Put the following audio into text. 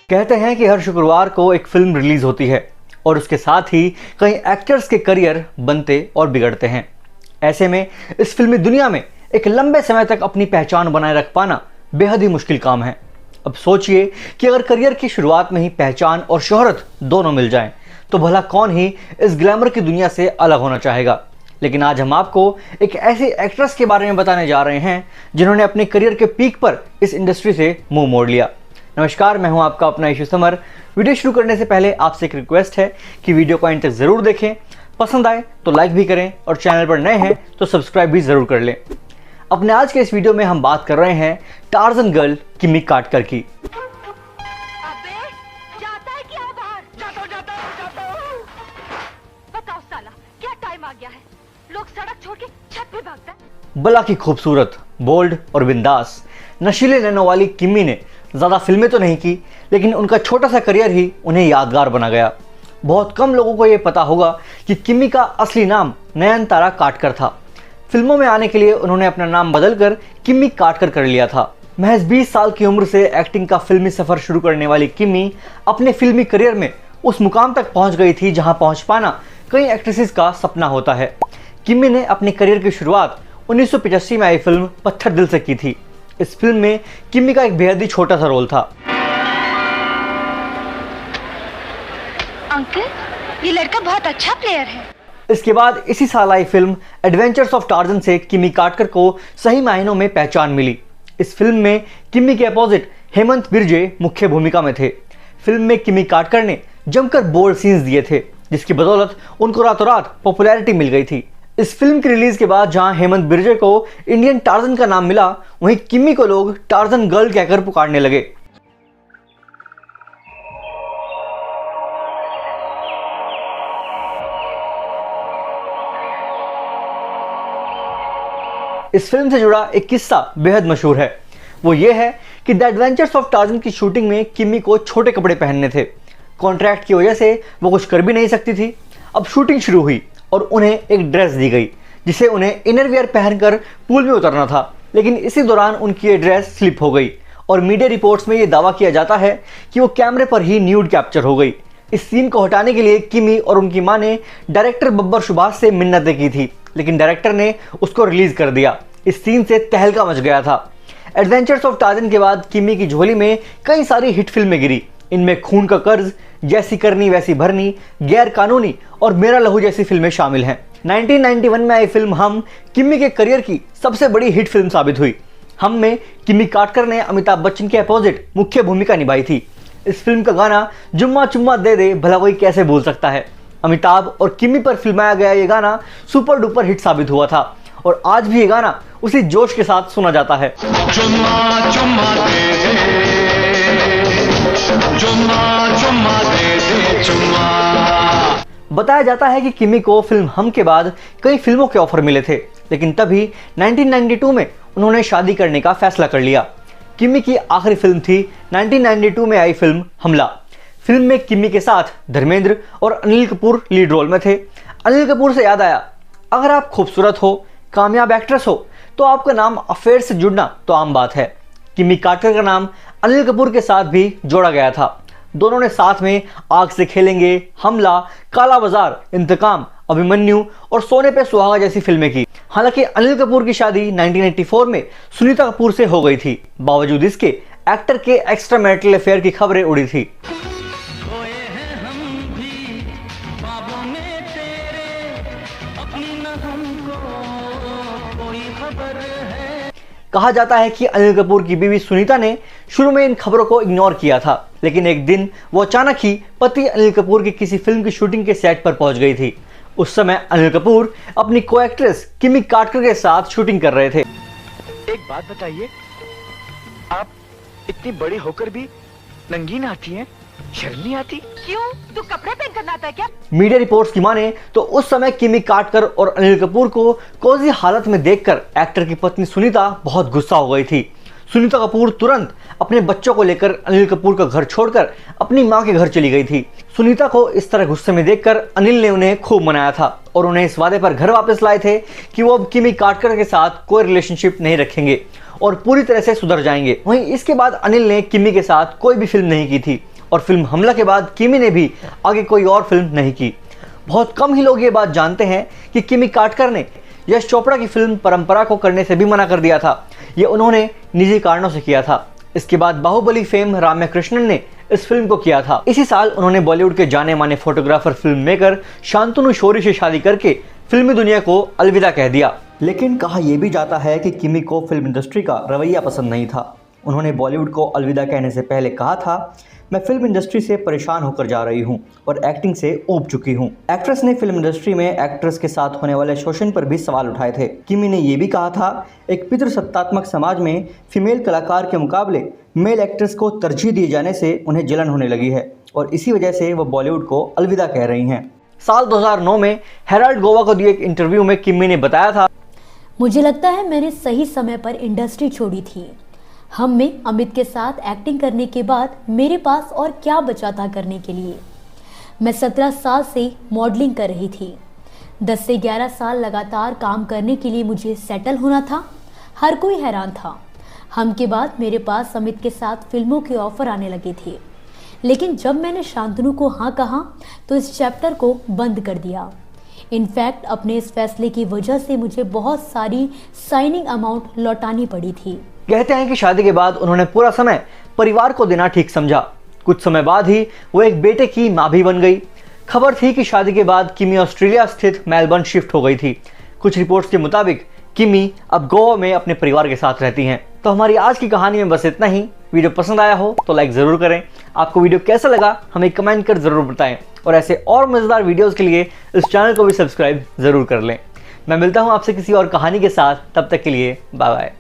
कहते हैं कि हर शुक्रवार को एक फिल्म रिलीज होती है और उसके साथ ही कई एक्टर्स के करियर बनते और बिगड़ते हैं। ऐसे में इस फिल्मी दुनिया में एक लंबे समय तक अपनी पहचान बनाए रख पाना बेहद ही मुश्किल काम है। अब सोचिए कि अगर करियर की शुरुआत में ही पहचान और शोहरत दोनों मिल जाएं, तो भला कौन ही इस ग्लैमर की दुनिया से अलग होना चाहेगा। लेकिन आज हम आपको एक ऐसी एक्ट्रेस के बारे में बताने जा रहे हैं जिन्होंने अपने करियर के पीक पर इस इंडस्ट्री से मुंह मोड़ लिया। नमस्कार, मैं हूं आपका अपना इशू समर। वीडियो शुरू करने से पहले आपसे एक रिक्वेस्ट है कि वीडियो को अंत तक जरूर देखें, पसंद आए तो लाइक भी करें और चैनल पर नए हैं तो सब्सक्राइब भी जरूर कर लें। अपने आज के इस वीडियो में हम बात कर रहे हैं टार्जन गर्ल किमी कार्टर की। अबे, जाता है क्या बाहर? जाता हूं। बताओ साला, क्या टाइम आ गया है? लोग सड़क छोड़ के छत पे भागता है। भला की खूबसूरत, बोल्ड और बिंदास, नशीले नैनों वाली किमी ने ज़्यादा फिल्में तो नहीं की, लेकिन उनका छोटा सा करियर ही उन्हें यादगार बना गया। बहुत कम लोगों को ये पता होगा कि किमी का असली नाम नयनतारा काटकर था। फिल्मों में आने के लिए उन्होंने अपना नाम बदलकर किमी काटकर कर लिया था। महज 20 साल की उम्र से एक्टिंग का फिल्मी सफर शुरू करने वाली किमी अपने फिल्मी करियर में उस मुकाम तक पहुंच गई थी जहां पहुंच पाना कई एक्ट्रेसेस का सपना होता है। किमी ने अपने करियर की शुरुआत 1985 में आई फिल्म पत्थर दिल से की थी। इस फिल्म में किमी का एक बेहद ही छोटा सा रोल था। अंकल, ये लड़का बहुत अच्छा प्लेयर है। इसके बाद इसी साल आई फिल्म एडवेंचर्स ऑफ टार्जन से किमी कार्टर को सही मायनों में पहचान मिली। इस फिल्म में किमी के अपोजिट हेमंत बिर्जे मुख्य भूमिका में थे। फिल्म में किमी कार्टर ने जमकर बोल्ड सीन्स दिए थे, जिसकी बदौलत उनको रातों रात पॉपुलैरिटी मिल गई थी। इस फिल्म की रिलीज के बाद जहां हेमंत बिर्जे को इंडियन टार्जन का नाम मिला, वहीं किमी को लोग टार्जन गर्ल कहकर पुकारने लगे। इस फिल्म से जुड़ा एक किस्सा बेहद मशहूर है। वो ये है कि द एडवेंचर्स ऑफ टार्जन की शूटिंग में किमी को छोटे कपड़े पहनने थे। कॉन्ट्रैक्ट की वजह से वो कुछ कर भी नहीं सकती थी। अब शूटिंग शुरू हुई और उन्हें एक ड्रेस दी गई जिसे उन्हें इनरवियर पहनकर पूल में उतरना था, लेकिन इसी दौरान उनकी ये ड्रेस स्लिप हो गई और मीडिया रिपोर्ट्स में ये दावा किया जाता है कि वो कैमरे पर ही न्यूड कैप्चर हो गई। इस सीन को हटाने के लिए किमी और उनकी मां ने डायरेक्टर बब्बर सुभाष से मिन्नतें की थी, लेकिन डायरेक्टर ने उसको रिलीज कर दिया। इस सीन से तहलका मच गया था। एडवेंचर्स ऑफ टार्जन के बाद किमी की झोली में कई सारी हिट फिल्में गिरी। इनमें खून का कर्ज, जैसी करनी वैसी भरनी, गैर कानूनी और मेरा लहू जैसी फिल्में शामिल हैं। 1991 में आई फिल्म हम किमी के करियर की सबसे बड़ी हिट फिल्म साबित हुई। हम में किमी कार्टर ने अमिताभ बच्चन के अपोजिट मुख्य भूमिका निभाई थी। इस फिल्म का गाना जुम्मा चुम्मा दे दे भला कोई कैसे भूल सकता है। अमिताभ और किमी पर फिल्माया गया ये गाना सुपर डुपर हिट साबित हुआ था और आज भी ये गाना उसी जोश के साथ सुना जाता है। चुम्मा चुम्मा दे दे चुम्मा। बताया जाता है कि किमी को फिल्म हम के बाद कई फिल्मों के ऑफर मिले थे, लेकिन तभी 1992 में उन्होंने शादी करने का फैसला कर लिया। किमी की आखिरी फिल्म थी 1992 में आई फिल्म हमला। फिल्म में किमी के साथ धर्मेंद्र और अनिल कपूर लीड रोल में थे। अनिल कपूर से याद आया, अगर आप खूबसूरत हो, कामयाब एक्ट्रेस हो, तो आपका नाम अफेयर से जुड़ना तो आम बात है। किमी कार्टर का नाम अनिल कपूर के साथ भी जोड़ा गया था। दोनों ने साथ में आग से खेलेंगे, हमला, काला बाजार, इंतकाम, अभिमन्यु और सोने पे सुहागा जैसी फिल्में की। हालांकि अनिल कपूर की शादी 1984 में सुनीता कपूर से हो गई थी। बावजूद इसके एक्टर के एक्स्ट्रा मैरिटल अफेयर की खबरें उड़ी थी। कहा जाता है कि अनिल कपूर की बीवी सुनीता ने शुरू में इन खबरों को इग्नोर किया था, लेकिन एक दिन वो अचानक ही पति अनिल कपूर की किसी फिल्म की शूटिंग के सेट पर पहुंच गई थी। उस समय अनिल कपूर अपनी को एक्ट्रेस किमी कार्टर के साथ शूटिंग कर रहे थे। एक बात बताइए, आप इतनी बड़ी होकर भी नंगी नहाती हैं? शर्म नहीं आती? क्यों? तू कपड़े पहन कर नहाता है क्या? मीडिया रिपोर्ट्स की माने तो उस समय किमी कार्टर और अनिल कपूर को कोजी हालत में देखकर एक्टर की पत्नी सुनीता बहुत गुस्सा हो गई थी। सुनीता कपूर तुरंत अपने बच्चों को लेकर अनिल कपूर का घर छोड़कर अपनी मां के घर चली गई थी। सुनीता को इस तरह गुस्से में देखकर अनिल ने उन्हें खूब मनाया था और उन्हें इस वादे पर घर वापस लाए थे कि वो अब किमी कार्टर के साथ कोई रिलेशनशिप नहीं रखेंगे और पूरी तरह से सुधर जाएंगे। वहीं इसके बाद अनिल ने किमी के साथ कोई भी फिल्म नहीं की थी और फिल्म हमला के बाद किमी ने भी आगे कोई और फिल्म नहीं की। बहुत कम ही लोग ये बात जानते हैं कि किमी काटकर ने यश चोपड़ा की फिल्म परंपरा को करने से भी मना कर दिया था। ये उन्होंने निजी कारणों से किया था। इसके बाद बाहुबली फेम राम्या कृष्णन ने इस फिल्म को किया था। इसी साल उन्होंने बॉलीवुड के जाने माने photographer filmmaker Shantanu Shourie से शादी करके फिल्मी दुनिया को अलविदा कह दिया। लेकिन कहा यह भी जाता है कि किमी को फिल्म इंडस्ट्री का रवैया पसंद नहीं था। उन्होंने बॉलीवुड को अलविदा कहने से पहले कहा था, मैं फिल्म इंडस्ट्री से परेशान होकर जा रही हूं और एक्टिंग से ऊब चुकी हूं। एक्ट्रेस ने फिल्म इंडस्ट्री में एक्ट्रेस के साथ होने वाले शोषण पर भी सवाल उठाए थे। किमी ने यह भी कहा था, एक पितृसत्तात्मक समाज में फीमेल कलाकार के मुकाबले मेल एक्ट्रेस को तरजीह दिए जाने से उन्हें जलन होने लगी है और इसी वजह से वो बॉलीवुड को अलविदा कह रही हैं। साल 2009 में हेराल्ड गोवा को दिए एक इंटरव्यू में किमी ने बताया था, मुझे लगता है मैंने सही समय पर इंडस्ट्री छोड़ी थी। हम में अमित के साथ एक्टिंग करने के बाद मेरे पास और क्या बचा था करने के लिए। मैं 17 साल से मॉडलिंग कर रही थी। 10 से 11 साल लगातार काम करने के लिए मुझे सेटल होना था। हर कोई हैरान था। हम के बाद मेरे पास अमित के साथ फिल्मों के ऑफर आने लगे थे, लेकिन जब मैंने शांतनु को हाँ कहा तो इस चैप्टर को बंद कर दिया। इनफैक्ट अपने इस फैसले की वजह से मुझे बहुत सारी साइनिंग अमाउंट लौटानी पड़ी थी। कहते हैं कि शादी के बाद उन्होंने पूरा समय परिवार को देना ठीक समझा। कुछ समय बाद ही वो एक बेटे की मां भी बन गई। खबर थी कि शादी के बाद किमी ऑस्ट्रेलिया स्थित मेलबर्न शिफ्ट हो गई थी। कुछ रिपोर्ट्स के मुताबिक किमी अब गोवा में अपने परिवार के साथ रहती हैं। तो हमारी आज की कहानी में बस इतना ही। वीडियो पसंद आया हो तो लाइक ज़रूर करें। आपको वीडियो कैसा लगा हमें कमेंट कर ज़रूर बताएं और ऐसे और मज़ेदार वीडियोज़ के लिए इस चैनल को भी सब्सक्राइब ज़रूर कर लें। मैं मिलता हूँ आपसे किसी और कहानी के साथ। तब तक के लिए बाय बाय।